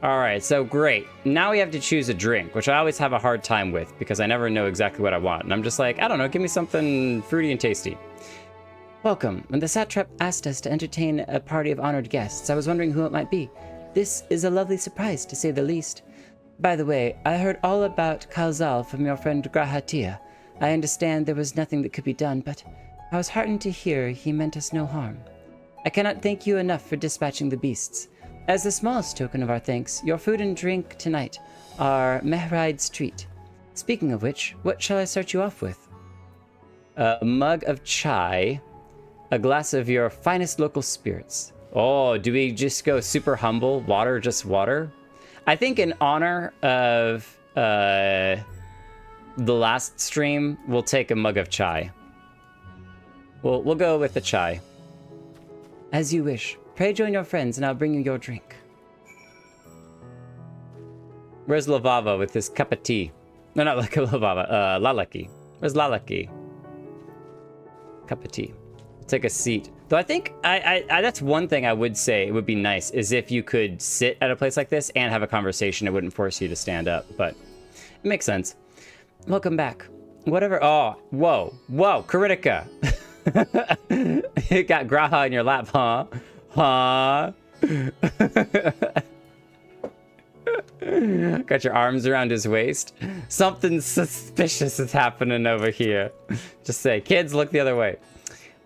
Alright, so great. Now we have to choose a drink, which I always have a hard time with because I never know exactly what I want. And I'm just like, I don't know, give me something fruity and tasty. Welcome. When the satrap asked us to entertain a party of honored guests, I was wondering who it might be. This is a lovely surprise, to say the least. By the way, I heard all about Kalzal from your friend Grahatia. I understand there was nothing that could be done, but I was heartened to hear he meant us no harm. I cannot thank you enough for dispatching the beasts. As the smallest token of our thanks, your food and drink tonight are Mehride's treat. Speaking of which, what shall I start you off with? A mug of chai, a glass of your finest local spirits. Oh, do we just go super humble? Water, just water? I think in honor of the last stream, we'll take a mug of chai. We'll go with the chai. As you wish. Pray join your friends and I'll bring you your drink. Where's Lavava with his cup of tea? No, not like a Lavava. Lalaki. Where's Lalaki? Cup of tea. Take a seat. Though I think I that's one thing I would say it would be nice is if you could sit at a place like this and have a conversation. It wouldn't force you to stand up, but it makes sense. Welcome back. Whatever. Oh, whoa, Karitika. You got Graha in your lap, huh? Huh? Got your arms around his waist. Something suspicious is happening over here. Just say, kids, look the other way.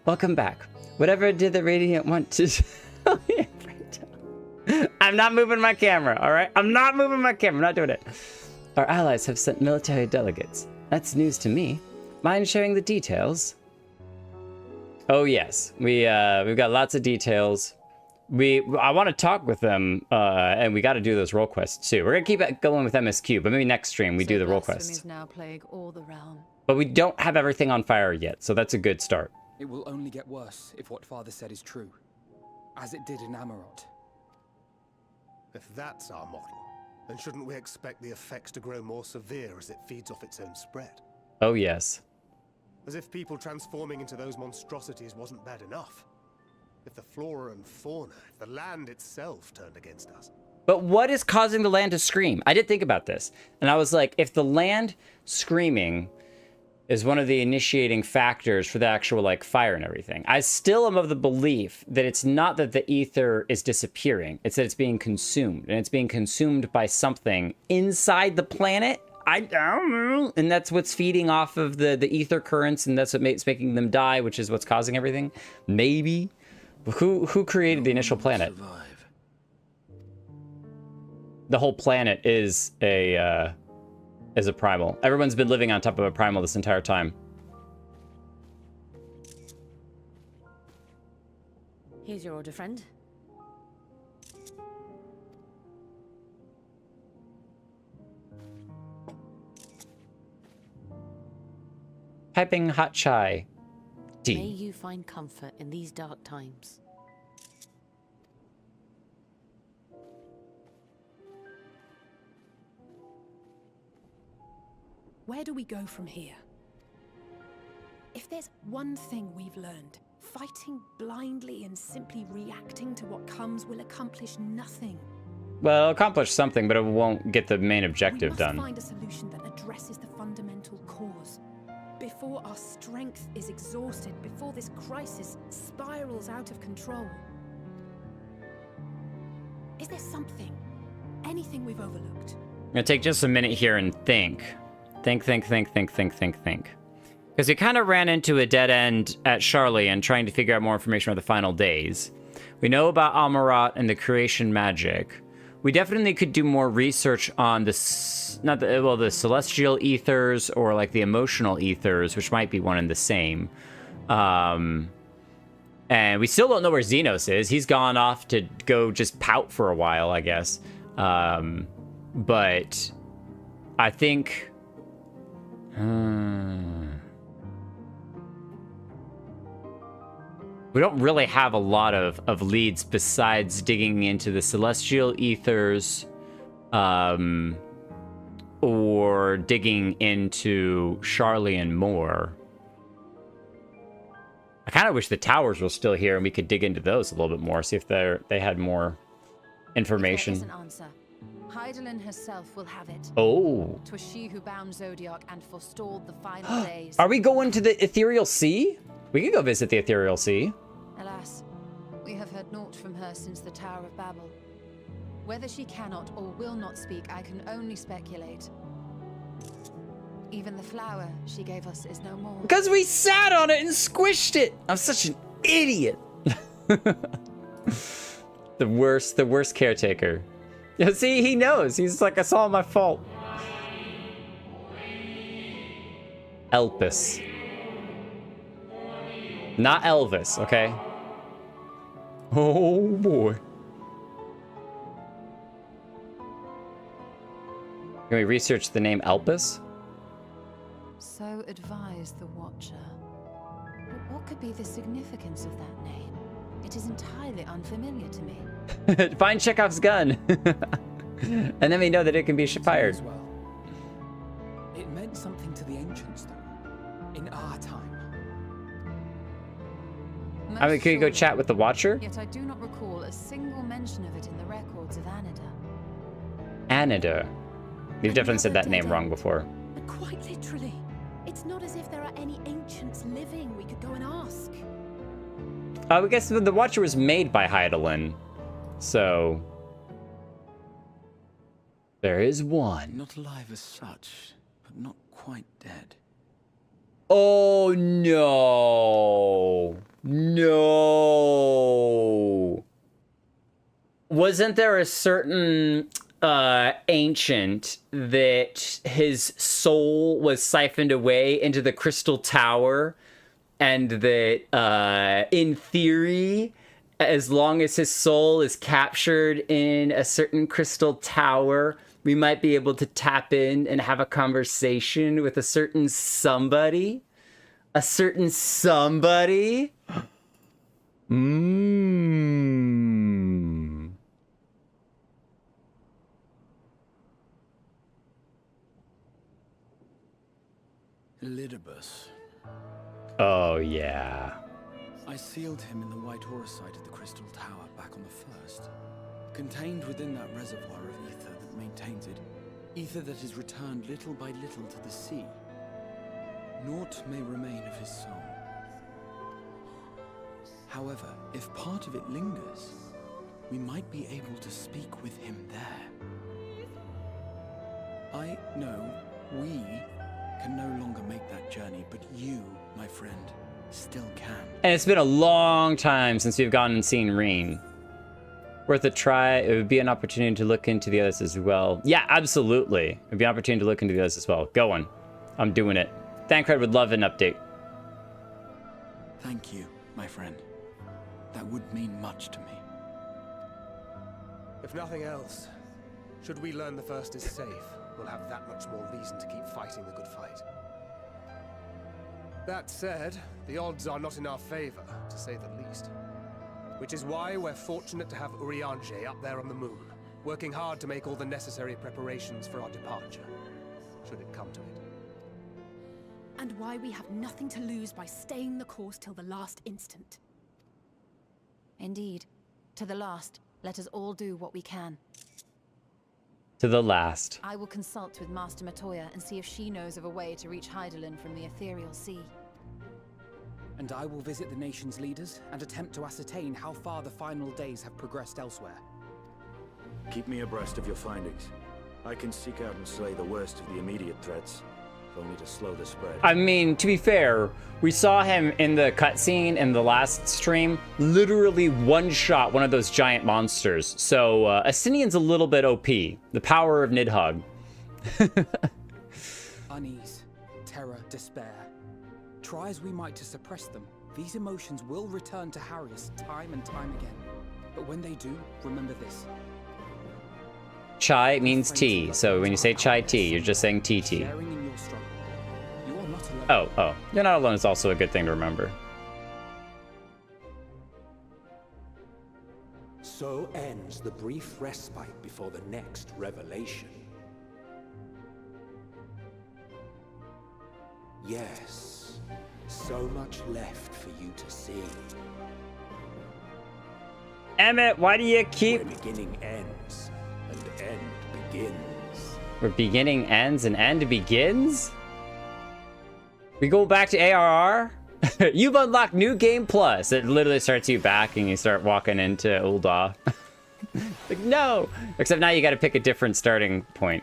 Welcome back. Whatever did the Radiant want to... I'm not moving my camera, all right? I'm not moving my camera. I'm not doing it. Our allies have sent military delegates. That's news to me. Mind sharing the details? Oh yes, we've got lots of details. I want to talk with them, and we got to do those role quests too. We're gonna keep it going with MSQ, but maybe next stream we do the role quests. Now plague all the realm. But we don't have everything on fire yet, so that's a good start. It will only get worse if what Father said is true, as it did in Amarot. If that's our model, then shouldn't we expect the effects to grow more severe as it feeds off its own spread? Oh yes. As if people transforming into those monstrosities wasn't bad enough. If the flora and fauna, if the land itself turned against us. But what is causing the land to scream? I did think about this, and I was like, if the land screaming is one of the initiating factors for the actual, like, fire and everything, I still am of the belief that it's not that the ether is disappearing, it's that it's being consumed, and it's being consumed by something inside the planet. I don't know. And that's what's feeding off of the ether currents, and that's what's making them die, which is what's causing everything. Maybe. Who created the initial planet? The whole planet is a primal. Everyone's been living on top of a primal this entire time. Here's your order, friend. Piping hot chai. Tea. May you find comfort in these dark times. Where do we go from here? If there's one thing we've learned, fighting blindly and simply reacting to what comes will accomplish nothing. Well, it'll accomplish something, but it won't get the main objective done. We must find a solution that addresses the fundamental cause. Before our strength is exhausted, before this crisis spirals out of control. Is there something, anything we've overlooked? I'm gonna take just a minute here and think. Think. Because we kind of ran into a dead end at Charlie and trying to figure out more information about the final days. We know about Amarot and the creation magic. We definitely could do more research on the celestial ethers or like the emotional ethers, which might be one and the same. And we still don't know where Xenos is. He's gone off to go just pout for a while, I guess. But I think... we don't really have a lot of leads besides digging into the celestial ethers, or digging into Charlie and more. I kind of wish the towers were still here and we could dig into those a little bit more, see if they had more information. There is an answer. Hydaelyn herself will have it. Oh. 'Twas she who bound Zodiac and forestalled the final days. Are we going to the Ethereal Sea? We can go visit the Ethereal Sea. Alas, we have heard naught from her since the Tower of Babel. Whether she cannot or will not speak, I can only speculate. Even the flower she gave us is no more. Because we sat on it and squished it. I'm such an idiot. The worst caretaker. Yeah, see, he knows. He's like, it's all my fault. Elpis. Not Elvis, okay? Oh boy. Can we research the name Elpis? So advised the Watcher. But what could be the significance of that name? It is entirely unfamiliar to me. Find Chekhov's gun. And then we know that it can be fired. As well. It meant something to the ancients, though. In our time. I mean, can you go chat with the Watcher? Yet I do not recall a single mention of it in the records of Anida. Anida. We've definitely said that name wrong before. But quite literally, it's not as if there are any ancients living we could go and ask. I guess the Watcher was made by Hydaelyn. So... there is one. Not alive as such, but not quite dead. Oh, no. No. Wasn't there a certain ancient that his soul was siphoned away into the Crystal Tower, and that in theory, as long as his soul is captured in a certain crystal tower, we might be able to tap in and have a conversation with a certain somebody? A certain somebody? Mmm. Elidibus. Oh, yeah. I sealed him in the white aurosite of the Crystal Tower back on the first. Contained within that reservoir of ether that maintains it. Ether that is returned little by little to the sea. Naught may remain of his soul. However, if part of it lingers, we might be able to speak with him there. I know we can no longer make that journey, but you, my friend, still can. And it's been a long time since we've gone and seen Reen. Worth a try. It would be an opportunity to look into the others as well. Yeah, absolutely. It would be an opportunity to look into the others as well. Going. I'm doing it. Thancred would love an update. Thank you, my friend. That would mean much to me. If nothing else, should we learn the first is safe, we'll have that much more reason to keep fighting the good fight. That said, the odds are not in our favor, to say the least. Which is why we're fortunate to have Urianger up there on the moon, working hard to make all the necessary preparations for our departure, should it come to it. And why we have nothing to lose by staying the course till the last instant. Indeed. To the last, let us all do what we can. To the last. I will consult with Master Matoya and see if she knows of a way to reach Hydaelyn from the Ethereal Sea. And I will visit the nation's leaders and attempt to ascertain how far the final days have progressed elsewhere. Keep me abreast of your findings. I can seek out and slay the worst of the immediate threats, if only to slow the spread. I mean, to be fair, we saw him in the cutscene in the last stream literally one-shot one of those giant monsters. So, Asinian's a little bit OP. The power of Nidhogg. Unease, terror, despair. Try as we might to suppress them, these emotions will return to harry us time and time again. But when they do, remember this. Chai means tea, so when you say chai tea, you're just saying TT. Sharing in your struggle. You are not alone. Oh. You're not alone is also a good thing to remember. So ends the brief respite before the next revelation. Yes, so much left for you to see. Emmett, why do you keep... Where beginning ends, and end begins. Where beginning ends and end begins? We go back to ARR? You've unlocked New Game Plus. It literally starts you back and you start walking into Ul'dah. Like, no! Except now you gotta pick a different starting point.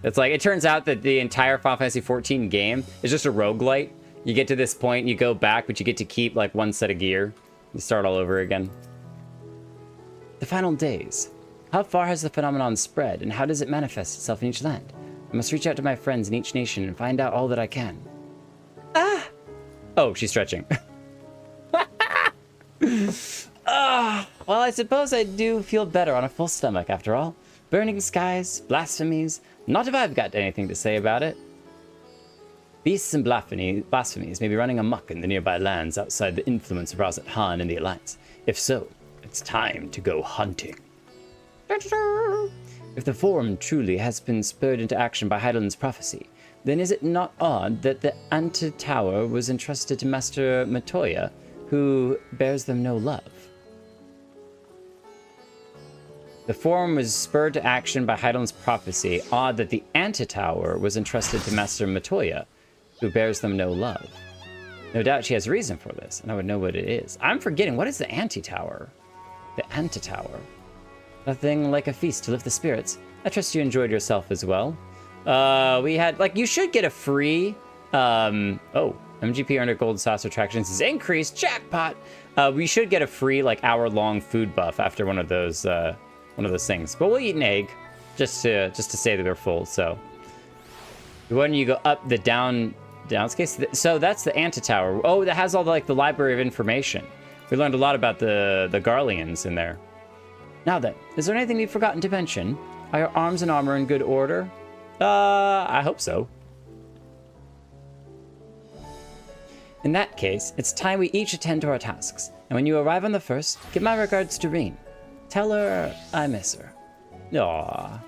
It's like, it turns out that the entire Final Fantasy XIV game is just a roguelite. You get to this point, you go back, but you get to keep like one set of gear. You start all over again. The final days. How far has the phenomenon spread, and how does it manifest itself in each land? I must reach out to my friends in each nation and find out all that I can. Ah! Oh, she's stretching. Well, I suppose I do feel better on a full stomach, after all. Burning skies, blasphemies. Not if I've got anything to say about it. Beasts and blasphemies may be running amok in the nearby lands outside the influence of Razat Han and the Alliance. If so, it's time to go hunting. If the Forum truly has been spurred into action by Heidel's prophecy, then is it not odd that the Anti-Tower was entrusted to Master Matoya, who bears them no love? The Forum was spurred to action by Heidel's prophecy. Odd that the Anti-Tower was entrusted to Master Matoya, who bears them no love. No doubt she has reason for this, and I would know what it is. I'm forgetting, what is the Anti-Tower? The Anti-Tower. Nothing like a feast to lift the spirits. I trust you enjoyed yourself as well. We had, like, you should get a free, oh, MGP earned a gold sauce attractions is increased, jackpot! We should get a free, like, hour-long food buff after one of those things. But we'll eat an egg, just to say that we're full, so. When you go up the downscale, so that's the Anti-Tower. Oh, that has all the, like, the library of information. We learned a lot about the Garleans in there. Now then, is there anything we've forgotten to mention? Are your arms and armor in good order? I hope so. In that case, it's time we each attend to our tasks. And when you arrive on the first, give my regards to Reen. Tell her I miss her. Aww.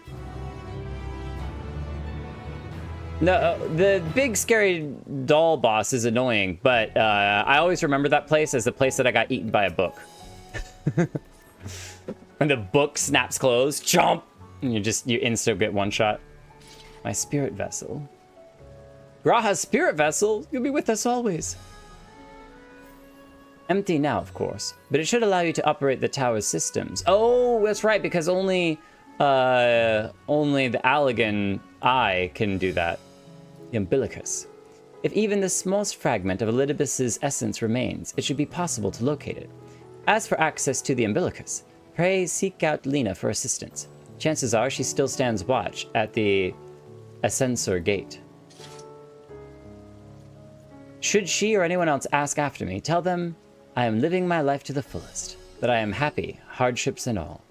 No, the big scary doll boss is annoying, but I always remember that place as the place that I got eaten by a book. When the book snaps closed, chomp! And you insta get one shot. My spirit vessel. Graha's spirit vessel? You'll be with us always. Empty now, of course, but it should allow you to operate the tower's systems. Oh, that's right, because only the Allagan Eye can do that. The umbilicus. If even the smallest fragment of Elidibus's essence remains, it should be possible to locate it. As for access to the umbilicus, pray seek out Lena for assistance. Chances are she still stands watch at the Ascensor Gate. Should she or anyone else ask after me, tell them I am living my life to the fullest, that I am happy, hardships and all.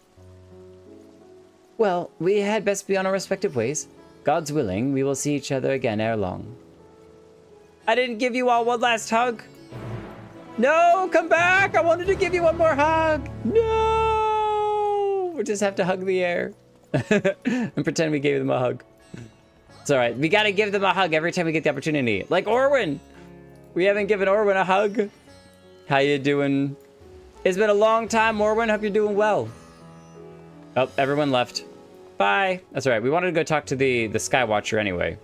Well, we had best be on our respective ways. God's willing, we will see each other again ere long. I didn't give you all one last hug. No, come back! I wanted to give you one more hug! No! We just have to hug the air. And pretend we gave them a hug. It's alright, we gotta give them a hug every time we get the opportunity. Like Orwin! We haven't given Orwin a hug. How you doing? It's been a long time, Orwin. Hope you're doing well. Oh, everyone left. Bye. That's alright, we wanted to go talk to the Skywatcher anyway.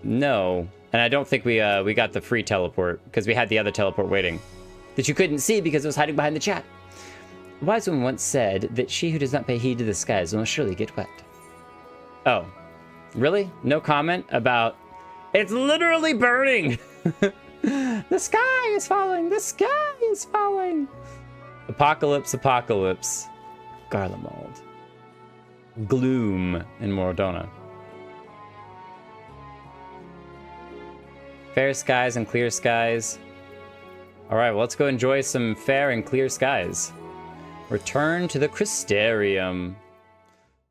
No. And I don't think we got the free teleport, because we had the other teleport waiting. That you couldn't see because it was hiding behind the chat. A wise woman once said that she who does not pay heed to the skies will surely get wet. Oh. Really? No comment about... It's literally burning! The sky is falling! The sky is falling! Apocalypse, apocalypse. Garlemald. Gloom in Moradona. Fair skies and clear skies. Alright, well, let's go enjoy some fair and clear skies. Return to the Crystarium.